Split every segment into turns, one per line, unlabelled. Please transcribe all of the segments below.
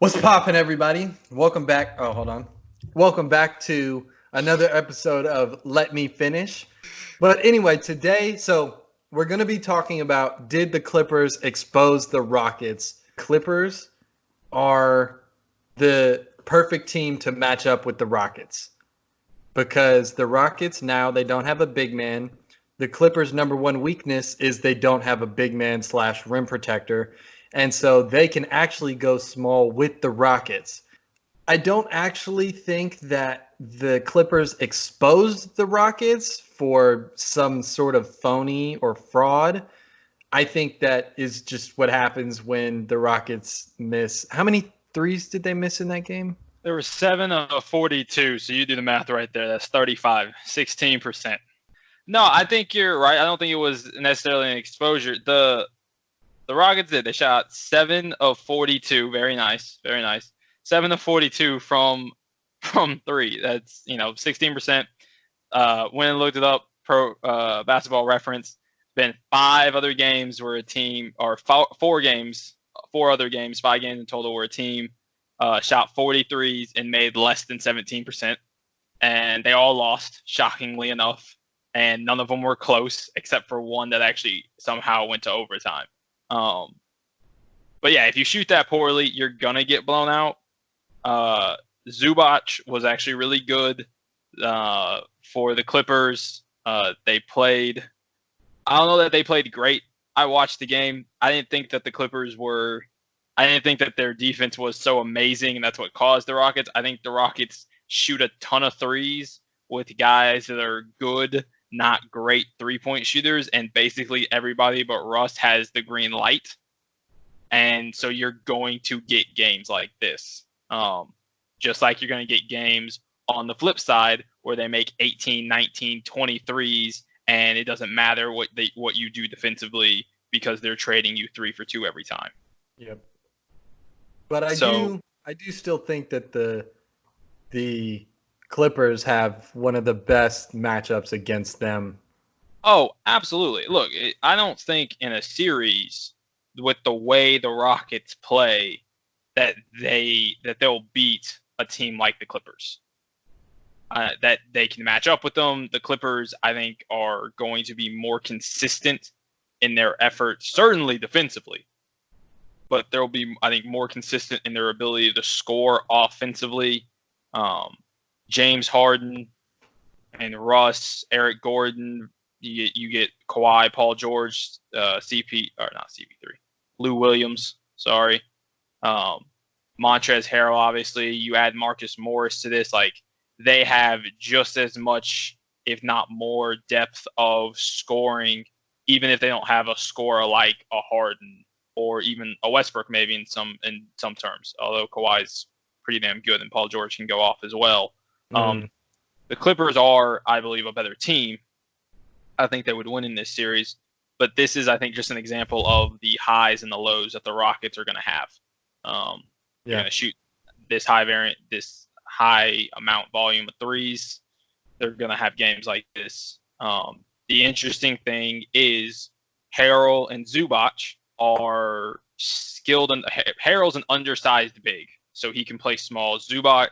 What's poppin', everybody? Welcome back. Oh, hold on. Welcome back to another episode of Let Me Finish. But anyway, today, we're going to be talking about, did the Clippers expose the Rockets? Clippers are the perfect team to match up with the Rockets because the Rockets now, they don't have a big man. The Clippers' number one weakness is they don't have a big man slash rim protector. And so they can actually go small with the Rockets. I don't actually think that the Clippers exposed the Rockets for some sort of phony or fraud. I think that is just what happens when the Rockets miss. How many threes did they miss in that game?
There were 7 of 42, so you do the math right there. That's 35, 16%. No, I think you're right. I don't think it was necessarily an exposure. The Rockets did. They shot 7 of 42. Very nice. Very nice. 7 of 42 from 3. That's, 16%. When I looked it up, Pro Basketball Reference, been 5 other games where a team, or 4 games, 4 other games, 5 games in total where a team shot 43s and made less than 17%. And they all lost, shockingly enough. And none of them were close, except for one that actually somehow went to overtime. But yeah, if you shoot that poorly, you're going to get blown out. Zubac was actually really good for the Clippers. They played, I don't know that they played great. I watched the game. I didn't think that their defense was so amazing, and that's what caused the Rockets. I think the Rockets shoot a ton of threes with guys that are good, not great three-point shooters, and basically everybody but Russ has the green light. And so you're going to get games like this. Just like you're going to get games on the flip side where they make 18, 19, 23s, and it doesn't matter what you do defensively because they're trading you 3 for 2 every time.
Yep. But I do still think that the Clippers have one of the best matchups against them.
Oh, absolutely. Look, I don't think in a series with the way the Rockets play that they'll beat a team like the Clippers. That they can match up with them. The Clippers, I think, are going to be more consistent in their effort, certainly defensively. But they'll be, I think, more consistent in their ability to score offensively. James Harden and Russ, Eric Gordon, you get Kawhi, Paul George, not CP3, Lou Williams, sorry. Montrezl Harrell, obviously. You add Marcus Morris to this, like they have just as much, if not more, depth of scoring, even if they don't have a scorer like a Harden or even a Westbrook, maybe in some terms. Although Kawhi's pretty damn good, and Paul George can go off as well. The Clippers are, I believe, a better team. I think they would win in this series, but this is, I think, just an example of the highs and the lows that the Rockets are going to have. They're going to shoot this high amount volume of threes. They're going to have games like this. The interesting thing is Harrell and Zubac are skilled, and Harrell's an undersized big, so he can play small. Zubac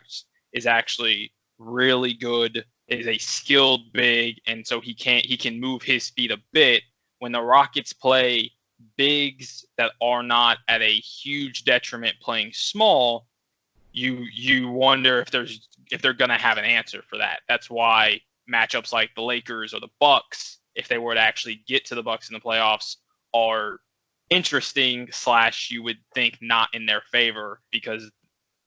is actually really good, is a skilled big, and so he can move his feet a bit. When the Rockets play bigs that are not at a huge detriment playing small, you wonder if they're going to have an answer for that. That's why matchups like the Lakers or the Bucks, if they were to actually get to the Bucks in the playoffs, are interesting / you would think not in their favor, because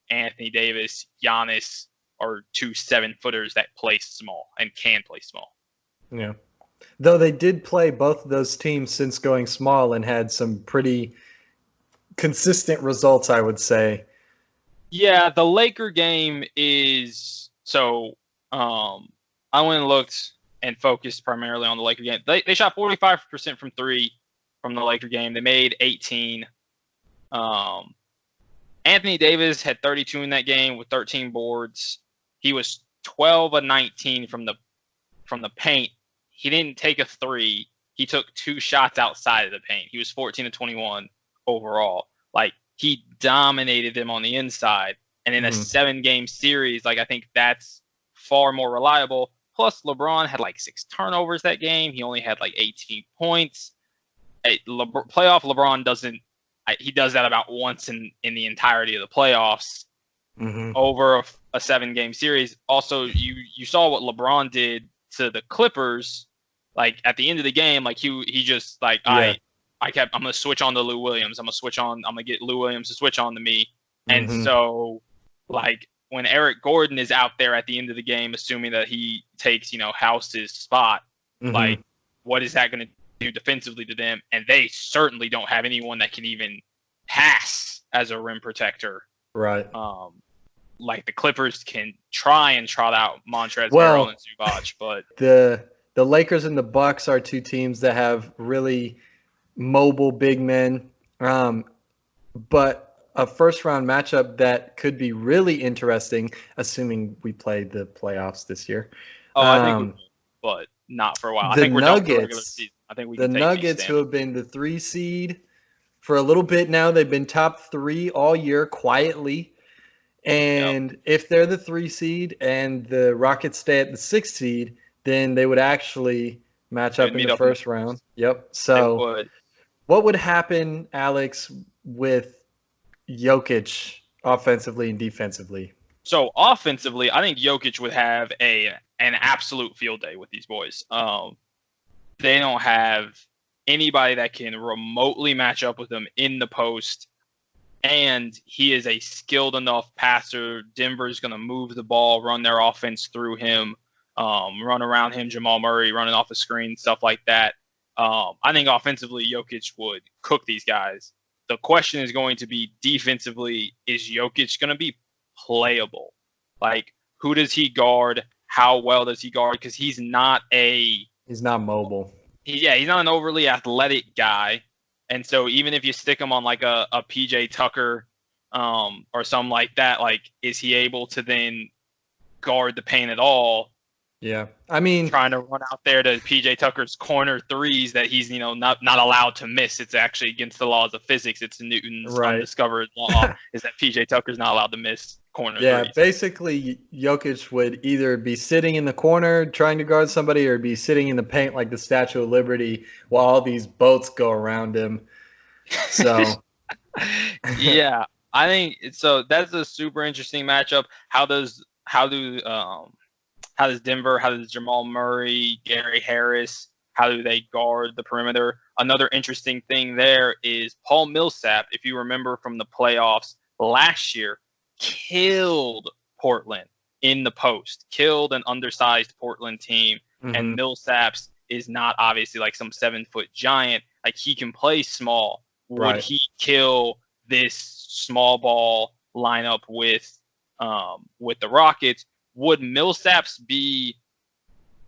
Anthony Davis, Giannis are 2 7-footers that play small and can play small.
Yeah. Though they did play both of those teams since going small and had some pretty consistent results, I would say.
Yeah, the Laker game is so. I went and looked and focused primarily on the Laker game. They shot 45% from 3 from the Laker game. They made 18. Anthony Davis had 32 in that game with 13 boards. He was 12 of 19 from the paint. He didn't take a 3. He took 2 shots outside of the paint. He was 14 of 21 overall. Like, he dominated them on the inside. And in a 7-game series, like I think that's far more reliable. Plus, LeBron had like 6 turnovers that game. He only had like 18 points. Playoff LeBron doesn't. He does that about once in the entirety of the playoffs over a 7-game series. Also, you saw what LeBron did to the Clippers. Like at the end of the game, like he just like I'm gonna switch on to Lou Williams. I'm gonna get Lou Williams to switch on to me. And so like when Eric Gordon is out there at the end of the game, assuming that he takes, House's spot, like what is that going to do defensively to them? And they certainly don't have anyone that can even pass as a rim protector.
Right.
Like the Clippers can try and trot out Montrezl Harrell and Zubac, but
the Lakers and the Bucks are two teams that have really mobile big men. But a first-round matchup that could be really interesting, assuming we play the playoffs this year.
I think we will, but not for a while. I think we're done for the regular season. I think we can
the Nuggets, who have been the 3 seed for a little bit now, they've been top 3 all year quietly. And if they're the 3 seed and the Rockets stay at the 6 seed, then they would actually match up in the first round. Yep. So what would happen, Alex, with Jokic offensively and defensively?
So offensively, I think Jokic would have an absolute field day with these boys. They don't have anybody that can remotely match up with him in the post, and he is a skilled enough passer. Denver's going to move the ball, run their offense through him, run around him, Jamal Murray running off the screen, stuff like that. I think offensively, Jokic would cook these guys. The question is going to be defensively, is Jokic going to be playable? Like, who does he guard? How well does he guard? Because he's not
mobile.
He's not an overly athletic guy. And so even if you stick him on like a PJ Tucker or something like that, like, is he able to then guard the paint at all?
Yeah. I mean,
trying to run out there to PJ Tucker's corner threes that he's, not allowed to miss. It's actually against the laws of physics. It's Newton's undiscovered law is that PJ Tucker's not allowed to miss corner threes.
Yeah, basically Jokic would either be sitting in the corner trying to guard somebody or be sitting in the paint like the Statue of Liberty while all these boats go around him. So
yeah, I think so. That's a super interesting matchup. How does Denver, how does Jamal Murray, Gary Harris, how do they guard the perimeter? Another interesting thing there is Paul Millsap, if you remember from the playoffs last year, killed Portland in the post, killed an undersized Portland team. And Millsap's is not obviously like some 7-foot giant. Like, he can play small. Would he kill this small ball lineup with the Rockets? Would Millsaps be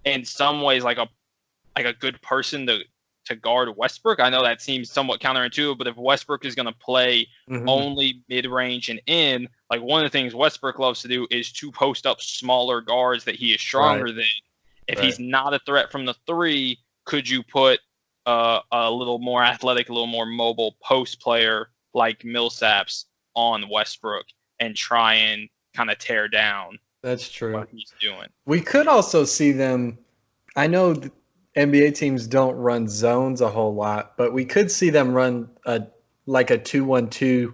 in some ways like a good person to guard Westbrook? I know that seems somewhat counterintuitive, but if Westbrook is going to play only mid-range and in, like, one of the things Westbrook loves to do is to post up smaller guards that he is stronger than. If he's not a threat from the 3, could you put a little more athletic, a little more mobile post player like Millsaps on Westbrook and try and kind of tear down?
That's true.
What he's doing.
We could also see them. I know NBA teams don't run zones a whole lot, but we could see them run a 2-1-2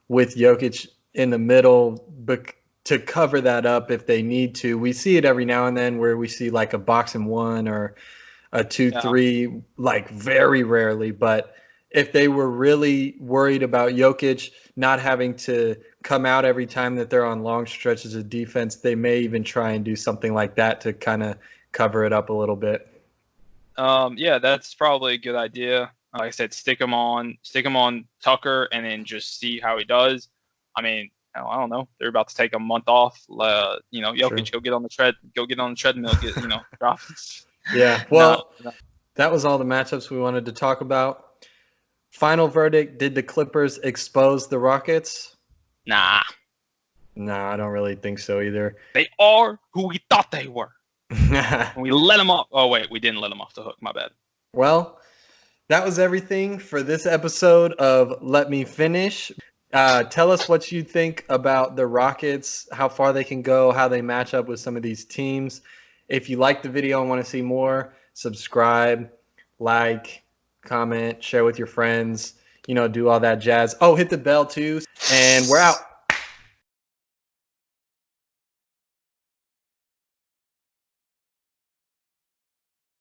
with Jokic in the middle, but to cover that up if they need to. We see it every now and then where we see like a box and 1 or a 2-3, like very rarely. But if they were really worried about Jokic not having to come out every time that they're on long stretches of defense, they may even try and do something like that to kind of cover it up a little bit.
Yeah, that's probably a good idea. Like I said, stick him on Tucker and then just see how he does. I mean, I don't know. They're about to take a month off. Jokic, go get on the treadmill, drop.
Yeah. Well, that was all the matchups we wanted to talk about. Final verdict, did the Clippers expose the Rockets?
Nah,
I don't really think so either.
They are who we thought they were. We let them off. Oh, wait, we didn't let them off the hook. My bad.
Well, that was everything for this episode of Let Me Finish. Tell us what you think about the Rockets, how far they can go, how they match up with some of these teams. If you like the video and want to see more, subscribe, like, comment, share with your friends, do all that jazz. Oh, hit the bell too. And we're out.